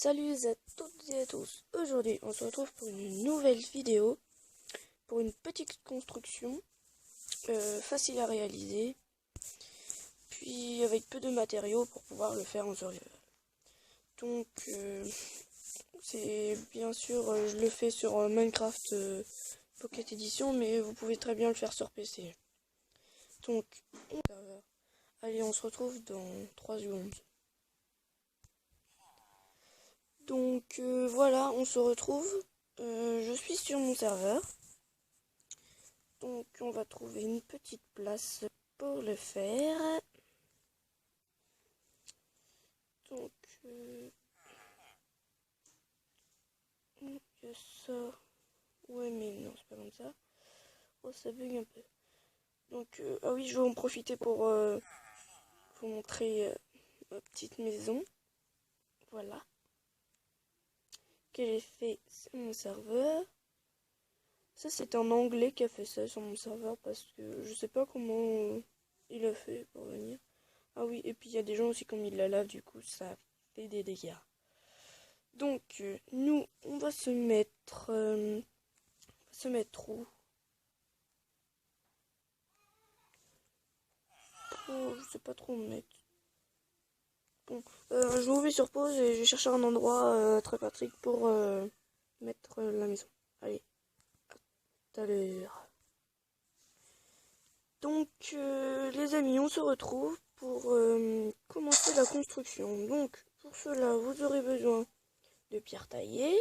Salut à toutes et à tous. Aujourd'hui, on se retrouve pour une nouvelle vidéo, pour une petite construction facile à réaliser, puis avec peu de matériaux pour pouvoir le faire en survival. Donc, c'est bien sûr, je le fais sur Minecraft Pocket Edition, mais vous pouvez très bien le faire sur PC. Donc, allez, on se retrouve dans 3 secondes. Donc voilà, on se retrouve. Je suis sur mon serveur. Donc on va trouver une petite place pour le faire. Donc il y a ça. Ouais mais non, c'est pas comme ça. Oh, ça bug un peu. Donc ah oui, je vais en profiter pour vous montrer ma petite maison. Voilà. Que j'ai fait sur mon serveur. Ça c'est un anglais qui a fait ça sur mon serveur parce que je sais pas comment il a fait pour venir. Ah oui, et puis il y a des gens aussi comme il la lave, du coup ça fait des dégâts. Donc nous on va se mettre où? Oh, je sais pas trop où mettre. Bon, je vous mets sur pause et je vais chercher un endroit très pratique pour mettre la maison. Allez, à tout à l'heure. Donc les amis, on se retrouve pour commencer la construction. Donc pour cela, vous aurez besoin de pierres taillées.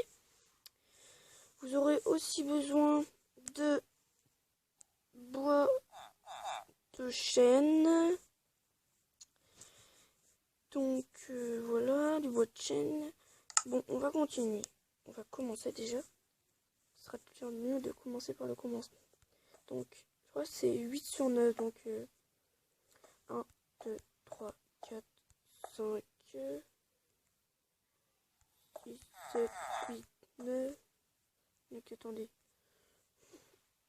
Vous aurez aussi besoin de bois de chêne. Donc voilà, du bois de chêne. Bon, on va continuer. On va commencer déjà. Ce sera bien mieux de commencer par le commencement. Donc, je crois que c'est 8 sur 9. Donc 1, 2, 3, 4, 5, 6, 7, 8, 9. Donc attendez.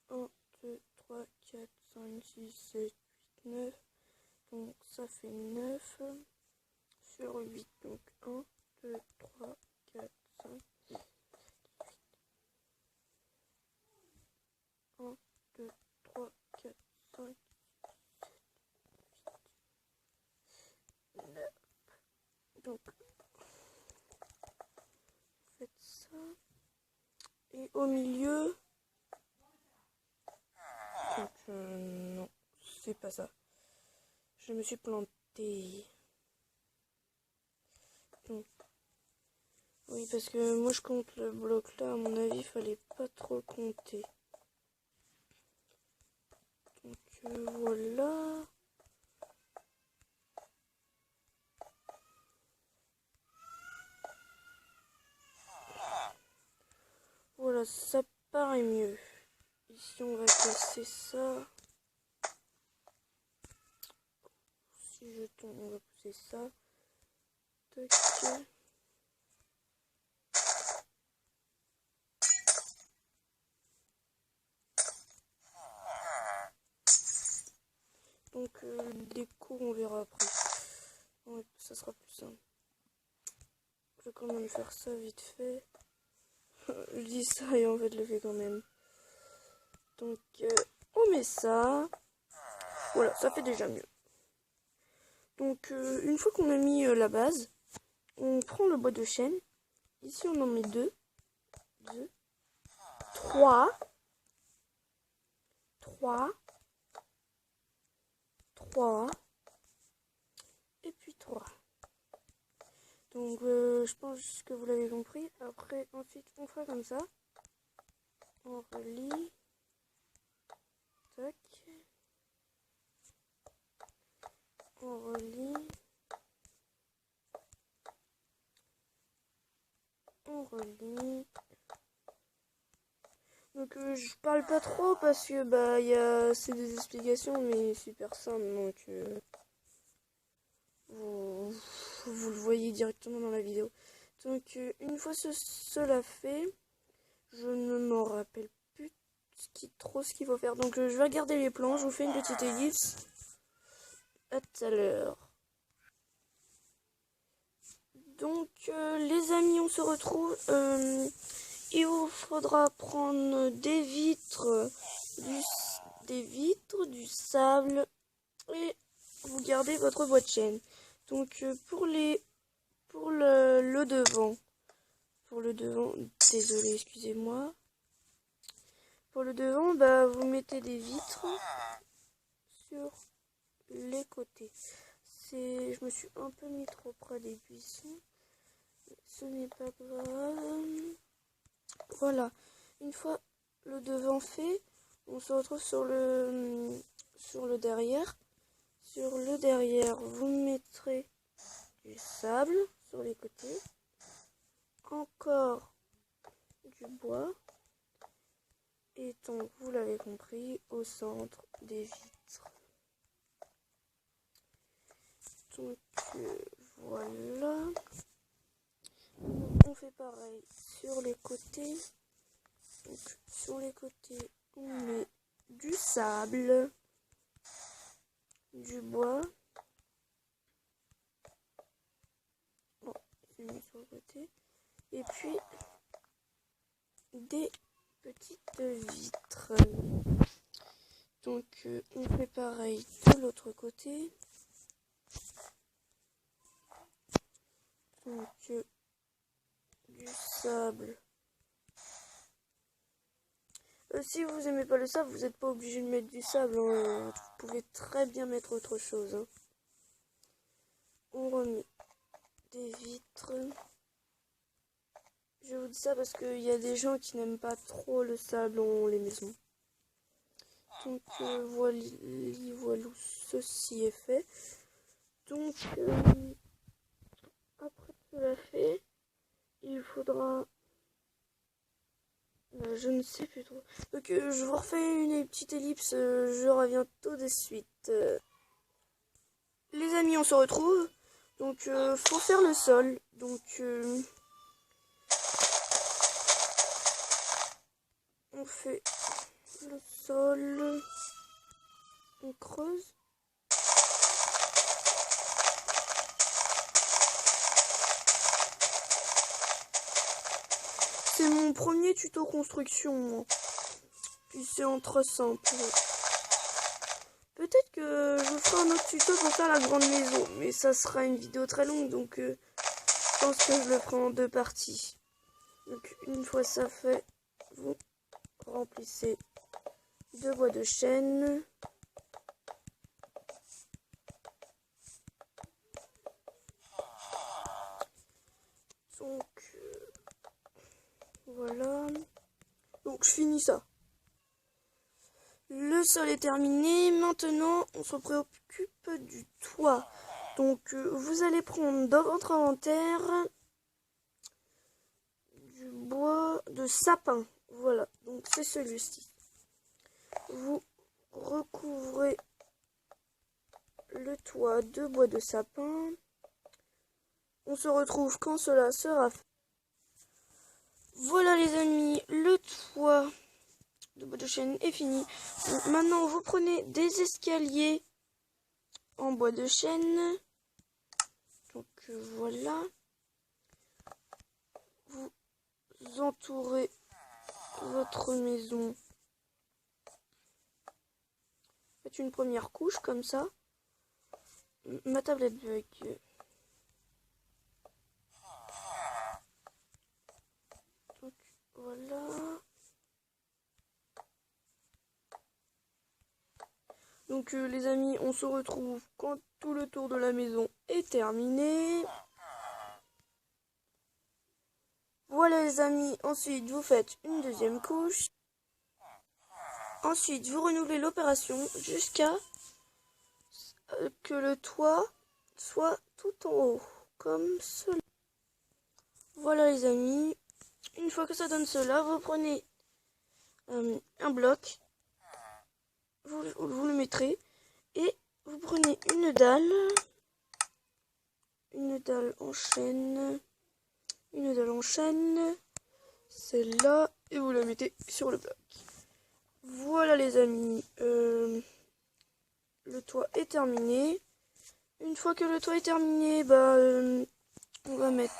1, 2, 3, 4, 5, 6, 7, 8, 9. Donc ça fait 9 sur 8. Donc 1, 2, 3, 4, 5, 1, 2, 3, 4, 5, 7, 8, 9. Donc faites ça. Et au milieu... Donc non, c'est pas ça. Je me suis planté. Donc, oui, parce que moi je compte le bloc là, à mon avis, il fallait pas trop compter. Donc voilà. Voilà, ça paraît mieux. Ici on va casser ça. Si je tombe, on va pousser ça. Tac. Donc le déco on verra après. Ouais, ça sera plus simple. Je vais quand même faire ça vite fait. Je dis ça et en fait je le fais quand même. Donc on met ça. Voilà, ça fait déjà mieux. Donc une fois qu'on a mis la base, on prend le bois de chêne. Ici on en met 2, 3, et puis 3. Donc je pense que vous l'avez compris. Après, ensuite on fait comme ça. On relie. Tac. On relie. On relie. Donc je parle pas trop parce que bah c'est des explications mais super simples, donc vous le voyez directement dans la vidéo. Donc une fois cela fait, je ne m'en rappelle plus trop ce qu'il faut faire. Donc je vais regarder les plans, je vous fais une petite ellipse. À tout à l'heure. Donc les amis, on se retrouve. Il vous faudra prendre des vitres, du sable et vous gardez votre boîte de chaîne. Donc pour le devant, désolé, excusez-moi. Pour le devant, bah vous mettez des vitres sur les côtés. Je me suis un peu mis trop près des buissons. Ce n'est pas grave. Voilà. Une fois le devant fait, on se retrouve sur le derrière. Sur le derrière, vous mettrez du sable sur les côtés. Encore du bois. Et donc, vous l'avez compris, au centre des vitres. Donc, voilà. On fait pareil sur les côtés. Donc, sur les côtés, on met du sable, du bois. Bon, j'ai mis sur le côté. Et puis, des petites vitres. Donc, on fait pareil de l'autre côté. Donc, du sable. Si vous aimez pas le sable, vous n'êtes pas obligé de mettre du sable. Hein. Vous pouvez très bien mettre autre chose. Hein. On remet des vitres. Je vous dis ça parce qu'il y a des gens qui n'aiment pas trop le sable dans les maisons. Donc voilà, ceci est fait. Donc après cela fait, il faudra... je ne sais plus trop. Donc je vous refais une petite ellipse, je reviens tout de suite. Les amis, on se retrouve. Donc faut faire le sol. Donc on fait le sol. On creuse. C'est mon premier tuto construction. Puis c'est en très simple. Peut-être que je ferai un autre tuto pour faire la grande maison. Mais ça sera une vidéo très longue. Donc je pense que je le ferai en 2 parties. Donc une fois ça fait, vous remplissez de bois de chêne. Donc voilà. Donc je finis ça. Le sol est terminé. Maintenant on se préoccupe du toit. Donc vous allez prendre dans votre inventaire du bois de sapin. Voilà, donc c'est celui-ci. Vous recouvrez le toit de bois de sapin. On se retrouve quand cela sera fait. Voilà les amis, le toit de bois de chêne est fini. Donc, maintenant vous prenez des escaliers en bois de chêne. Donc voilà. Vous entourez votre maison. Faites une première couche comme ça. Ma tablette bug. Donc voilà. Donc les amis, on se retrouve quand tout le tour de la maison est terminé. Voilà les amis, ensuite vous faites une deuxième couche. Ensuite vous renouvelez l'opération jusqu'à que le toit soit tout en haut, comme cela. Voilà les amis, une fois que ça donne cela, vous prenez un bloc, vous le mettrez et vous prenez une dalle en chêne, celle-là, et vous la mettez sur le bloc. Voilà les amis, le toit est terminé. Une fois que le toit est terminé, On va mettre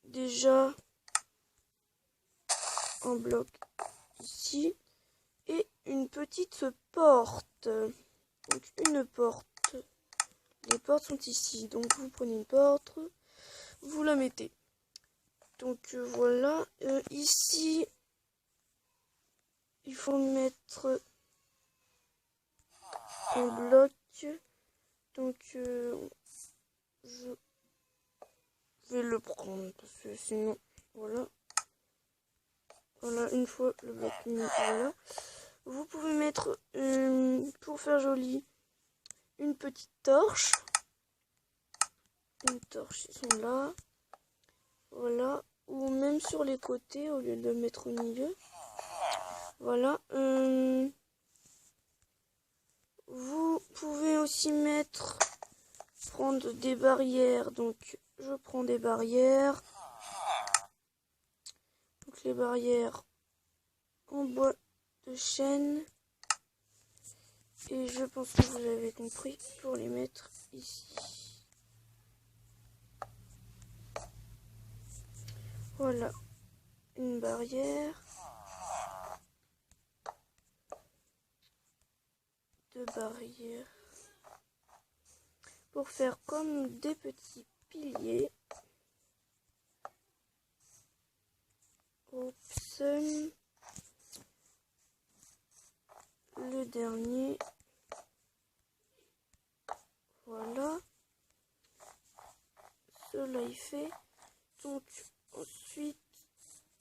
déjà un bloc ici et une petite porte. Donc une porte. Les portes sont ici. Donc vous prenez une porte, vous la mettez. Donc voilà. Ici, il faut mettre un bloc. Donc je vais le prendre parce que sinon, voilà. Voilà, une fois le bloc mis, voilà. Vous pouvez mettre, pour faire joli, une petite torche. Une torche, ils sont là. Voilà. Ou même sur les côtés, au lieu de le mettre au milieu. Voilà. Vous pouvez aussi prendre des barrières. Donc, je prends des barrières. Donc, les barrières en bois de chêne. Et je pense que vous avez compris pour les mettre ici. Voilà, une barrière. Deux barrières. Pour faire comme des petits piliers. Oups. Le dernier. Voilà. Cela est fait. Donc ensuite,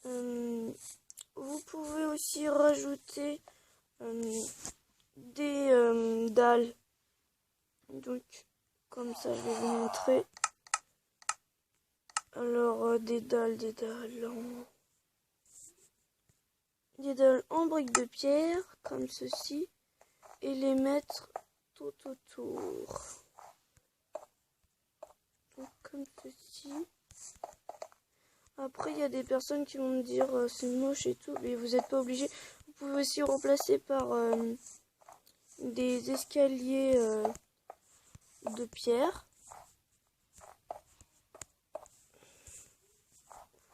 vous pouvez aussi rajouter des dalles. Donc comme ça, je vais vous montrer. Alors des dalles en briques de pierre comme ceci et les mettre tout autour. Donc comme ceci. Après, il y a des personnes qui vont me dire c'est moche et tout, mais vous n'êtes pas obligé. Vous pouvez aussi remplacer par des escaliers de pierre.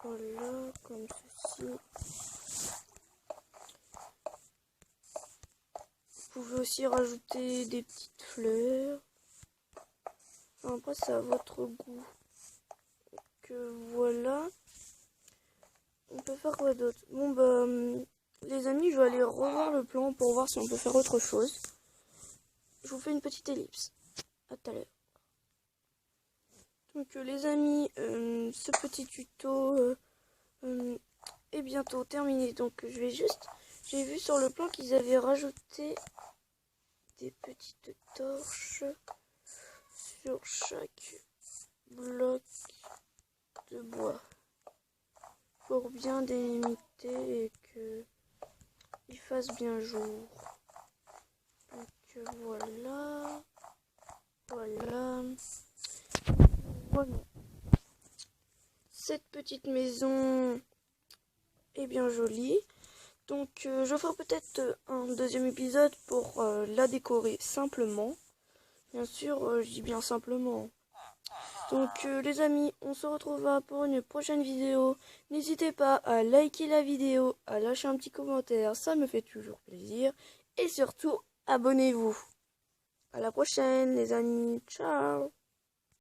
Voilà, comme ceci. Vous pouvez aussi rajouter des petites fleurs. Enfin, après, c'est à votre goût. Donc voilà. On peut faire quoi d'autre? Bon bah les amis, je vais aller revoir le plan pour voir si on peut faire autre chose. Je vous fais une petite ellipse. À tout à l'heure. Donc les amis, ce petit tuto est bientôt terminé. Donc j'ai vu sur le plan qu'ils avaient rajouté des petites torches sur chaque bloc de bois. Pour bien délimiter et qu'il fasse bien jour. Donc voilà. Cette petite maison est bien jolie. Donc je ferai peut-être un deuxième épisode pour la décorer simplement. Bien sûr, je dis bien simplement. Donc les amis, on se retrouvera pour une prochaine vidéo. N'hésitez pas à liker la vidéo, à lâcher un petit commentaire, ça me fait toujours plaisir. Et surtout, abonnez-vous. À la prochaine les amis, ciao.